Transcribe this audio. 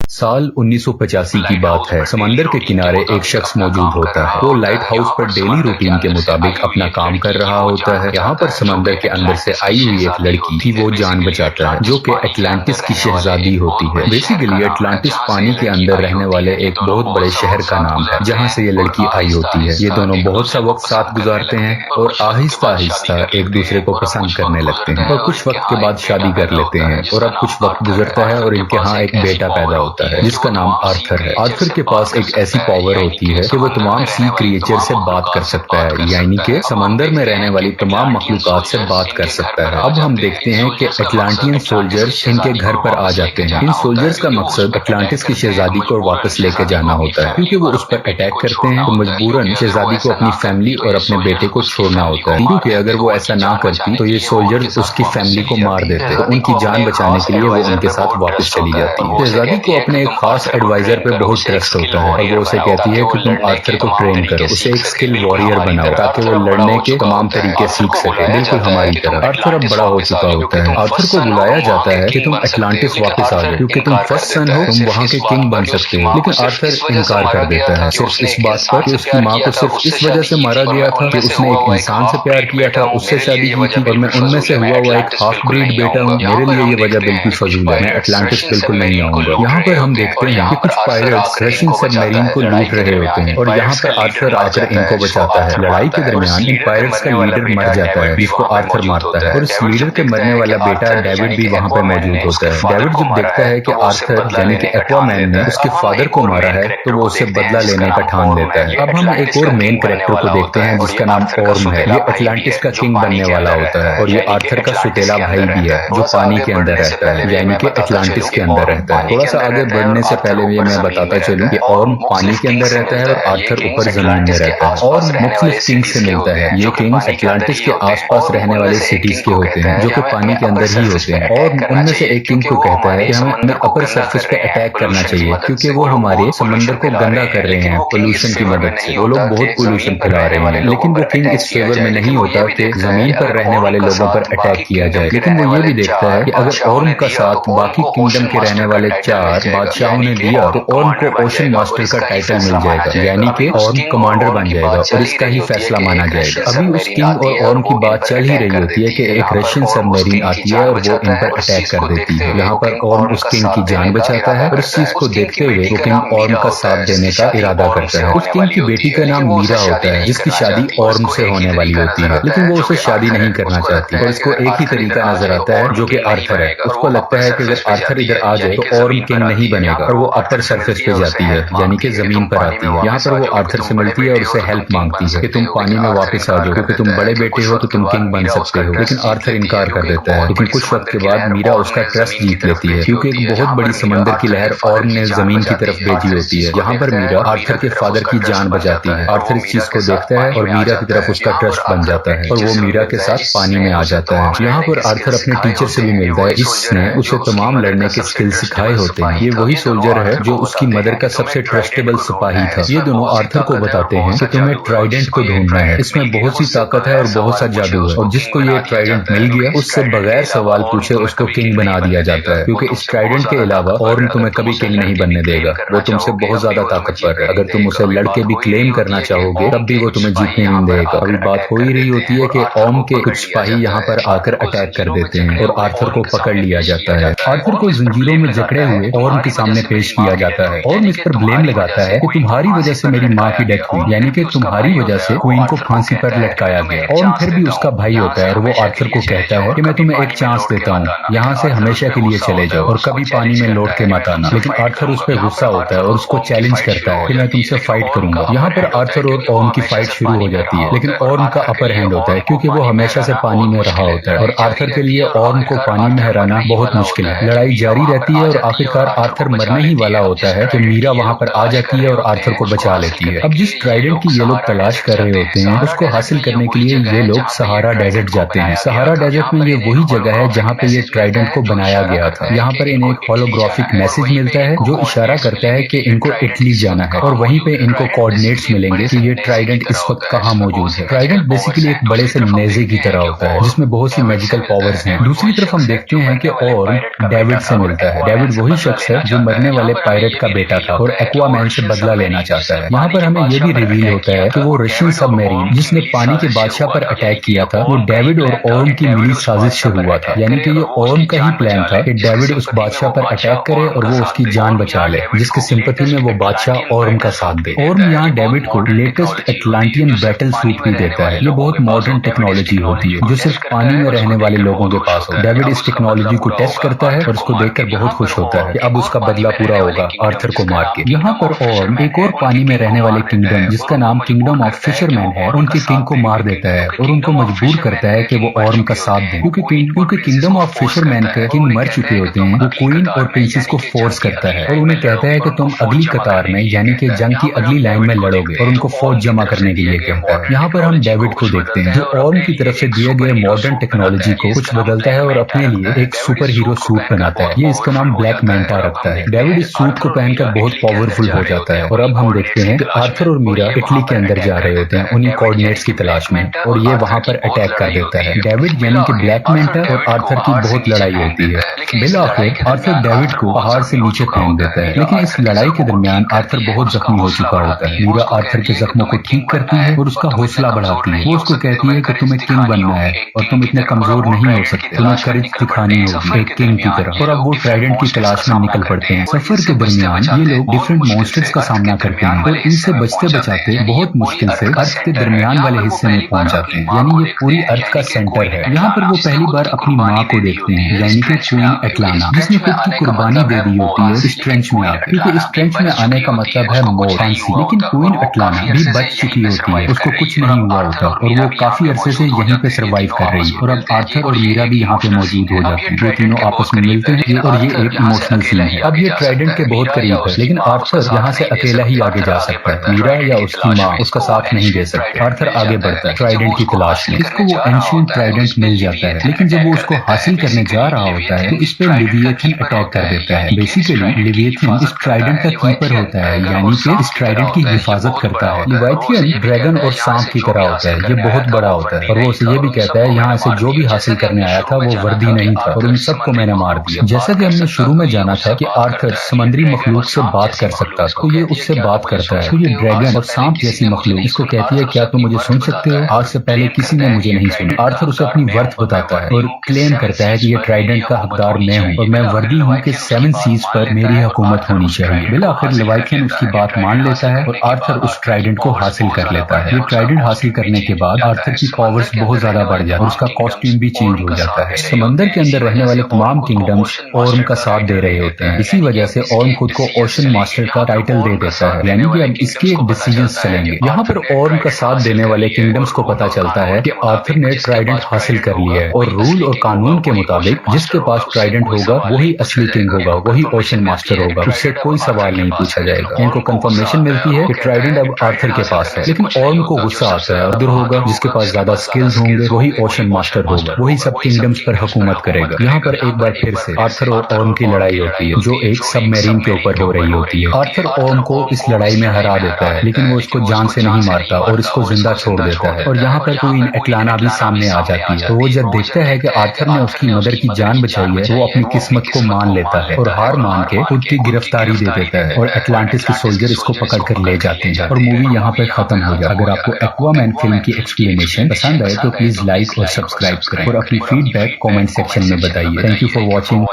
साल 1985 की बात है। समंदर के किनारे एक शख्स मौजूद होता है। वो लाइट हाउस पर डेली रूटीन के मुताबिक अपना काम कर रहा होता है। यहाँ पर समंदर के अंदर से आई हुई एक लड़की की वो जान बचाता है, जो कि अटलांटिस की शहजादी होती है। बेसिकली अटलांटिस पानी के अंदर रहने वाले एक बहुत बड़े शहर का नाम है, जहाँ से ये लड़की आई होती है। ये दोनों बहुत सा वक्त साथ गुजारते हैं और आहिस्ता आहिस्ता एक दूसरे को पसंद करने लगते हैं और कुछ वक्त के बाद शादी कर लेते हैं। और अब कुछ वक्त गुजरता है और इनके यहाँ एक बेटा पैदा होता है, जिसका नाम आर्थर है। आर्थर के पास एक ऐसी पावर होती है कि वो तमाम सी क्रिएचर से बात कर सकता है, यानी कि समंदर में रहने वाली तमाम मखलूकात से बात कर सकता है। अब हम देखते हैं कि अटलांटियन सोल्जर्स इनके घर पर आ जाते हैं। इन सोल्जर्स का मकसद अटलांटिस की शहजादी को वापस लेके जाना होता है, क्योंकि वो उस पर अटैक करते हैं तो मजबूरन शहजादी को अपनी फैमिली और अपने बेटे को छोड़ना होता है, क्योंकि अगर वो ऐसा ना करती तो ये सोल्जर्स उसकी फैमिली को मार देते। तो उनकी जान बचाने के लिए वो उनके साथ वापस चली जाती है। शहजादी को अपने एक खास एडवाइजर पे बहुत ट्रस्ट होता है और वो उसे कहती है कि तुम आर्थर को ट्रेन करो, उसे एक स्किल वॉरियर बनाओ ताकि वो लड़ने के तमाम तरीके सीख सके, बिल्कुल हमारी तरह। आर्थर अब बड़ा हो चुका होता है। आर्थर को बुलाया जाता है कि तुम अटलांटिस वापस आ जाओ, क्योंकि तुम फर्स्ट सन हो, तुम वहाँ के किंग बन सकते हो। लेकिन आर्थर इनकार कर देता है, सिर्फ इस बात पर कि उसकी माँ को सिर्फ इस वजह से मारा गया था कि उसने एक इंसान से प्यार किया था, उससे शादी की थी और मैं उनमें से हुआ एक हाफ ब्रीड बेटा हूँ। मेरे लिए ये वजह बिल्कुल फजूल है, मैं अटलांटिस बिल्कुल नहीं आऊंगा। यहाँ पर हम देखते हैं कि कुछ पायरेट्स रशियन सबमरीन को लूट रहे होते हैं और यहाँ पर आर्थर आकर इनको बचाता है। लड़ाई के दरमियान इन पायरेट्स का लीडर मर जाता है, जिसको आर्थर मारता है और इस लीडर के मरने वाला बेटा डेविड भी वहाँ पर मौजूद होता है। डेविड जब देखता है कि आर्थर यानी कि एक्वामैन ने उसके फादर को मारा है तो वो उससे बदला लेने का ठान लेता है। अब हम एक और मेन कैरेक्टर को देखते हैं जिसका नाम ऑर्म है। ये अटलांटिस का किंग बनने वाला होता है और ये आर्थर का सुतेला भाई भी है, जो पानी के अंदर रहता है, यानी कि अटलांटिस के अंदर रहता है। थोड़ा सा आगे बढ़ने से पहले ये मैं बताता चलूं कि ऑर्म पानी के अंदर रहता है और आर्थर ऊपर जमीन में रहता है। ऑर्म मुख्तलिफ किंग्स से मिलता है। ये किंग्स अटलांटिस के आसपास रहने वाले सिटीज के होते हैं, जो कि पानी के अंदर ही होते हैं। और उनमें से एक किंग को कहता है कि हमें अपर सरफेस पे अटैक करना चाहिए, क्योंकि वो हमारे समंदर को गंदा कर रहे हैं पोल्यूशन की मदद से। वो लोग बहुत पोल्यूशन फैला रहे हैं। लेकिन वो किंग इस फेवर में नहीं होता कि जमीन पर रहने वाले लोगों पर अटैक किया जाए। लेकिन वो ये भी देखता है कि अगर ऑर्म का साथ बाकी किंगडम के रहने वाले 4 बादशाहों ने दिया तो ऑर्म को ओशन मास्टर का टाइटल मिल जाएगा, यानी कि ऑर्म कमांडर बन जाएगा और इसका ही फैसला माना जाएगा। अभी उस किंग और ऑर्म की बात चल ही रही होती है कि एक रशियन सबमरीन आती है और वो इन पर अटैक कर देती है। यहाँ पर ऑर्म उस किंग की जान बचाता है और इस चीज को देखते हुए वो किंग ऑर्म का साथ देने का इरादा करता है। उस किंग की बेटी का नाम मीरा होता है, जिसकी शादी ऑर्म से होने वाली होती है, लेकिन वो उसे शादी नहीं करना चाहती और इसको एक ही तरीका नजर आता है, जो कि आर्थर है। उसको लगता है कि अगर आर्थर इधर आ जाए तो ऑर्म किंग नहीं बनेगा और वो अपर सरफेस पे जाती है, यानी कि जमीन पर आती है। यहाँ पर वो आर्थर से मिलती है और उससे हेल्प मांगती है कि तुम पानी में वापस आ जाओ, क्योंकि तुम बड़े बेटे हो तो तुम किंग बन सकते हो। लेकिन आर्थर इनकार कर देता है। लेकिन कुछ वक्त के बाद मीरा उसका ट्रस्ट जीत लेती है, क्योंकि एक बहुत बड़ी समंदर की लहर ऑर्म ने जमीन की तरफ भेजी होती है। यहाँ पर मीरा आर्थर के फादर की जान बचाती है। आर्थर इस चीज को देखता है और मीरा की तरफ उसका ट्रस्ट बन जाता है और वो मीरा के साथ पानी में आ जाता है। यहाँ पर आर्थर अपने टीचर से भी मिलता है, जिसने उसे तमाम लड़ने के स्किल सिखाए होते हैं। ये वही सोल्जर है जो उसकी मदर का सबसे ट्रस्टेबल सिपाही था। ये दोनों आर्थर को बताते हैं कि तुम्हें ट्राइडेंट को ढूंढना है, इसमें बहुत सी ताकत है और बहुत सा जादू है, और जिसको ये ट्राइडेंट मिल गया उससे बगैर सवाल पूछे उसको किंग बना दिया जाता है, क्योंकि इस ट्राइडेंट के अलावा और तुम्हें कभी किंग नहीं बनने देगा। वो तुमसे बहुत ज्यादा ताकतवर है। अगर तुम उसे लड़के भी क्लेम करना चाहोगे तब भी वो तुम्हें जीतने नहीं देगा। अभी बात हो ही रही होती है कि ओम के कुछ सिपाही यहाँ पर आकर अटैक कर देते हैं और आर्थर को पकड़ लिया जाता है। आर्थर को जंजीरों में जकड़े हुए ऑर्म के सामने पेश किया जाता है। ऑर्म इस पर ब्लेम लगाता है कि तुम्हारी वजह से मेरी माँ की डेथ हुई, यानी कि तुम्हारी वजह से क्वीन को फांसी पर लटकाया गया। ऑर्म फिर भी उसका भाई होता है और वो आर्थर को कहता है कि मैं तुम्हें एक चांस देता हूँ, यहाँ से हमेशा के लिए चले जाओ और कभी पानी में लौट के मत आना। लेकिन आर्थर उस पर गुस्सा होता है और उसको चैलेंज करता है कि मैं तुमसे फाइट करूंगा। यहाँ पर आर्थर और ऑर्म की फाइट शुरू हो जाती है, लेकिन ऑर्म का अपर हैंड होता है, क्योंकि वो हमेशा से पानी में रहा होता है और आर्थर के लिए ऑर्म को पानी में हराना बहुत मुश्किल है। लड़ाई जारी रहती है और आखिरकार आर्थर मरने ही वाला होता है कि मीरा वहाँ पर आ जाती है और आर्थर को बचा लेती है। अब जिस ट्राइडेंट की ये लोग तलाश कर रहे होते हैं उसको हासिल करने के लिए ये लोग सहारा डेजर्ट जाते हैं। सहारा डेजर्ट में ये वही जगह है जहाँ पे ये ट्राइडेंट को बनाया गया था। यहाँ पर इन्हें एक होलोग्राफिक मैसेज मिलता है जो इशारा करता है कि इनको इटली जाना है और वहीं पे इनको कोऑर्डिनेट्स मिलेंगे कि ये ट्राइडेंट इस वक्त कहाँ मौजूद है। ट्राइडेंट बेसिकली एक बड़े से नेज़े की तरह होता है जिसमें बहुत सी मैजिकल पावर्स हैं। दूसरी तरफ हम देखते हैं कि और डेविड से मिलता है। डेविड वही शख्स है है जो मरने वाले पायरेट का बेटा था और एक्वामैन से बदला लेना चाहता है। यहाँ पर हमें यह भी रिवील होता है कि वो रशियन सबमरीन जिसने पानी के बादशाह पर अटैक किया था वो डेविड और ओर्म की मिली साजिश से हुआ था। यानी कि ये ओर्म का ही प्लान था कि डेविड उस बादशाह पर अटैक करे और वो उसकी जान बचा ले, जिसकी सिंपैथी में वो बादशाह ओर्म का साथ दे। ओर्म यहाँ डेविड को लेटेस्ट एटलांटियन बैटल सूट भी देता है। ये बहुत मॉडर्न टेक्नोलॉजी होती है जो सिर्फ पानी में रहने वाले लोगों के पास हो। डेविड इस टेक्नोलॉजी को टेस्ट करता है और उसको देखकर बहुत खुश होता है कि अब उसका बदला पूरा होगा आर्थर को मार के। यहाँ पर ओर्म एक और पानी में रहने वाले किंगडम जिसका नाम किंगडम ऑफ फिशरमैन है उनके किंग को मार देता है और उनको मजबूर करता है कि वो ओर्म का साथ दें, क्योंकि किंगडम ऑफ फिशरमैन के किंग मर चुके होते हैं। वो क्वीन और प्रिंसेस को फोर्स करता है और उन्हें कहता है कि तुम अगली कतार में यानी कि जंग की अगली लाइन में लड़ोगे और उनको फौज जमा करने के लिए कहता है। यहाँ पर हम डेविड को देखते हैं जो ओर्म की तरफ से दिए गए मॉडर्न टेक्नोलॉजी को कुछ बदलता है और अपने लिए एक सुपर हीरो सूट बनाता है। ये इसका नाम ब्लैक मैंटा रखता है। डेविड इस सूट को पहनकर बहुत पावरफुल हो जाता है और अब हम देखते हैं कि आर्थर और मीरा इटली के अंदर जा रहे होते हैं उन्हीं कोऑर्डिनेट्स की तलाश में और ये वहां पर अटैक कर देता है। डेविड यानी कि ब्लैक मैंटा और आर्थर की बहुत लड़ाई होती है। बिलाखिर आर्थर डेविड को पहाड़ से नीचे फेंक देता है, लेकिन इस लड़ाई के दरमियान आर्थर बहुत जख्मी हो चुका होता है। मीरा आर्थर के जख्मों को ठीक करती है और उसका हौसला बढ़ाती है। वो उसको कहती है कि तुम्हें किंग बनना है और तुम इतने कमजोर नहीं हो सकते, तुम्हें करेज दिखानी होगी एक किंग की तरह। और अब वो ट्राइडेंट की तलाश में निकल पड़ते हैं। सफर के दरमियान ये लोग डिफरेंट मॉन्स्टर्स का सामना करते हैं और इनसे बचते बचाते बहुत मुश्किल से अर्थ के दरमियान वाले हिस्से में पहुंच जाते हैं, यानी ये पूरी अर्थ का सेंटर है। यहाँ पर वो पहली बार अपनी माँ को देखते हैं यानी कि क्वीन एटलाना, जिसने खुद की कुर्बानी दे दी होती है इस ट्रेंच में आकर, क्योंकि इस ट्रेंच में आने का मतलब है मौत, फांसी। लेकिन क्वीन एटलाना भी बच चुकी होती है, उसको कुछ नहीं हुआ होता और वो काफी अरसे से यहीं पे सरवाइव कर रही है। और अब आर्थर और मीरा भी यहाँ पे मौजूद हो जाते हैं। वो तीनों आपस में मिलते हैं और ये एक इमोशनल सीन है। अब ये ट्राइडेंट के बहुत करीब है, लेकिन आर्थर यहाँ से अकेला ही आगे जा सकता है। मीरा या उसकी माँ उसका साथ नहीं दे सकते। आर्थर आगे बढ़ता है ट्राइडेंट की तलाश में। इसको वो एंशिएंट ट्राइडेंट मिल जाता है, लेकिन जब वो उसको हासिल करने जा रहा होता है तो इस पे लिविएथन अटैक कर देता है। बेसिकली लिविएथन इस ट्राइडेंट का कीपर होता है, यानी कि इस ट्राइडेंट की हिफाजत करता है। लिविएथन ड्रैगन और सांप की तरह होता है, ये बहुत बड़ा होता है और वो उसे ये भी कहता है यहाँ से जो भी हासिल करने आया था वो वर्दी नहीं था और उन सबको मैंने मार दिया। जैसा कि हमने शुरू में जाना था कि आर्थर समुद्री मखलूक से बात कर सकता था, तो ये उससे बात करता है। तो ये ड्रैगन और सांप जैसी मखलूक इसको कहती है क्या तुम मुझे सुन सकते हो? आज से पहले किसी ने मुझे नहीं सुना। आर्थर उसे अपनी वर्थ बताता है और क्लेम करता है कि ये ट्राइडेंट का हकदार मैं हूँ और मैं वर्दी हूँ कि 7 सीज पर मेरी हुकूमत होनी चाहिए। बिलाखिर लिवाइथियन उसकी बात मान लेता है और आर्थर उस ट्राइडेंट को हासिल कर लेता है। ये ट्राइडेंट हासिल करने के बाद आर्थर की पावर्स बहुत ज्यादा बढ़ जाती है और उसका कॉस्ट्यूम भी चेंज हो जाता है। समंदर के अंदर रहने वाले तमाम किंगडम्स ओर्म का साथ दे रहे होते हैं। इसी वजह से ओर्म खुद को ओशन मास्टर का टाइटल दे देता है, यानी कि अब इसके डिसीजंस चलेंगे। यहाँ पर ओर्म का साथ देने वाले किंगडम्स को पता चलता है कि आर्थर ने ट्राइडेंट हासिल कर लिया है और रूल और कानून के मुताबिक जिसके पास ट्राइडेंट होगा वही असली किंग होगा, वही ओशन मास्टर होगा, उससे कोई सवाल नहीं पूछा जाएगा। इनको कंफर्मेशन मिलती है कि ट्राइडेंट अब आर्थर के पास है, लेकिन ओर्म को गुस्सा आता है। अदर होगा जिसके पास ज्यादा स्किल्स होंगे वही ओशन मास्टर होगा, वही सब किंगडम्स पर हुकूमत करेगा। यहाँ पर एक बार फिर से आर्थर और ओर्म की लड़ाई होती है जो एक सबमरीन के ऊपर हो रही होती है। आर्थर ओर्म को इस लड़ाई में हरा देता है, लेकिन वो इसको जान से नहीं मारता और इसको जिंदा छोड़ देता है। और यहाँ पर क्वीन एटलाना भी सामने आ जाती है। तो वो जब देखता है कि आर्थर ने उसकी मदर की जान बचाई है तो वो अपनी किस्मत को मान लेता है और हार मान के खुद की गिरफ्तारी दे देता है और एटलांटिस के सोल्जर इसको पकड़ कर ले जाते हैं और मूवी यहाँ पर खत्म हो जाती है। अगर आपको एक्वामैन फिल्म की एक्सप्लेनेशन पसंद आए तो प्लीज लाइक और सब्सक्राइब करें और अपनी फीडबैक कमेंट सेक्शन में बताइए। Thank you for watching.